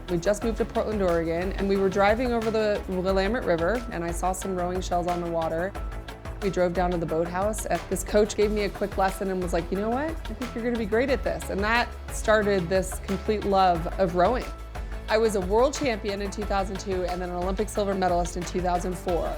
We just moved to Portland, Oregon, and we were driving over the Willamette River, and I saw some rowing shells on the water. We drove down to the boathouse, and this coach gave me a quick lesson and was like, you know what? I think you're gonna be great at this. And that started this complete love of rowing. I was a world champion in 2002 and then an Olympic silver medalist in 2004.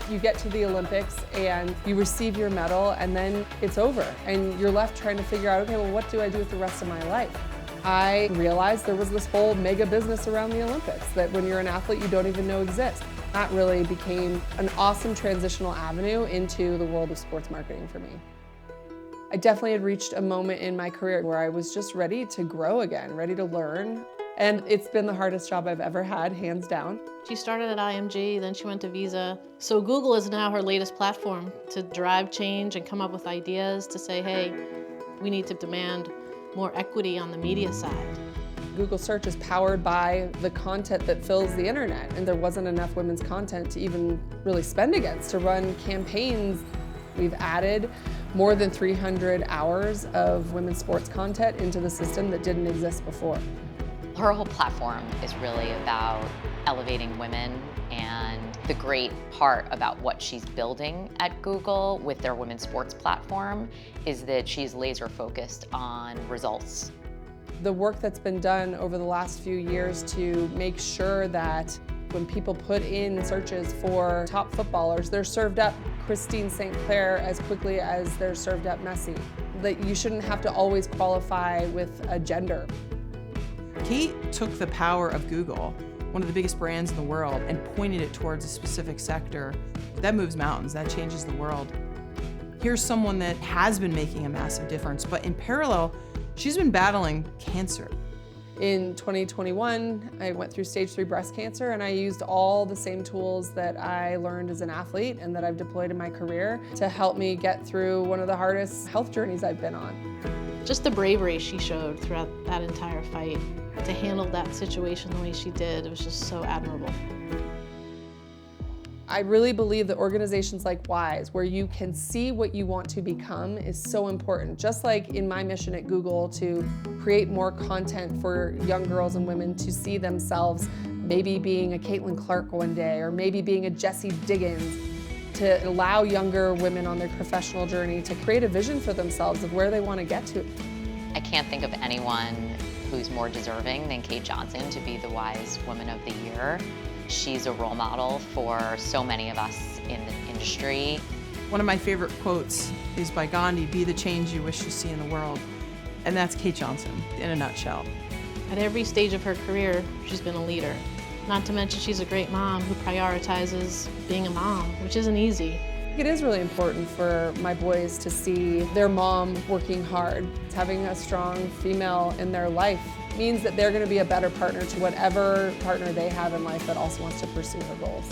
You get to the Olympics and you receive your medal and then it's over and you're left trying to figure out, okay, well, what do I do with the rest of my life? I realized there was this whole mega business around the Olympics that when you're an athlete, you don't even know exists. That really became an awesome transitional avenue into the world of sports marketing for me. I definitely had reached a moment in my career where I was just ready to grow again, ready to learn. And it's been the hardest job I've ever had, hands down. She started at IMG, then she went to Visa. So Google is now her latest platform to drive change and come up with ideas to say, hey, we need to demand more equity on the media side. Google search is powered by the content that fills the internet, and there wasn't enough women's content to even really spend against, to run campaigns. We've added more than 300 hours of women's sports content into the system that didn't exist before. Her whole platform is really about elevating women, and the great part about what she's building at Google with their women's sports platform is that she's laser focused on results. The work that's been done over the last few years to make sure that when people put in searches for top footballers, they're served up Christine St. Clair as quickly as they're served up Messi. That you shouldn't have to always qualify with a gender. Kate took the power of Google, one of the biggest brands in the world, and pointed it towards a specific sector. That moves mountains, that changes the world. Here's someone that has been making a massive difference, but in parallel, she's been battling cancer. In 2021, I went through stage 3 breast cancer, and I used all the same tools that I learned as an athlete and that I've deployed in my career to help me get through one of the hardest health journeys I've been on. Just the bravery she showed throughout that entire fight to handle that situation the way she did, it was just so admirable. I really believe that organizations like WISE, where you can see what you want to become, is so important. Just like in my mission at Google to create more content for young girls and women to see themselves maybe being a Caitlin Clark one day, or maybe being a Jessie Diggins, to allow younger women on their professional journey to create a vision for themselves of where they want to get to. I can't think of anyone who's more deserving than Kate Johnson to be the WISE Woman of the Year. She's a role model for so many of us in the industry. One of my favorite quotes is by Gandhi, "Be the change you wish to see in the world." And that's Kate Johnson in a nutshell. At every stage of her career, she's been a leader. Not to mention she's a great mom who prioritizes being a mom, which isn't easy. It is really important for my boys to see their mom working hard. Having a strong female in their life means that they're going to be a better partner to whatever partner they have in life that also wants to pursue their goals.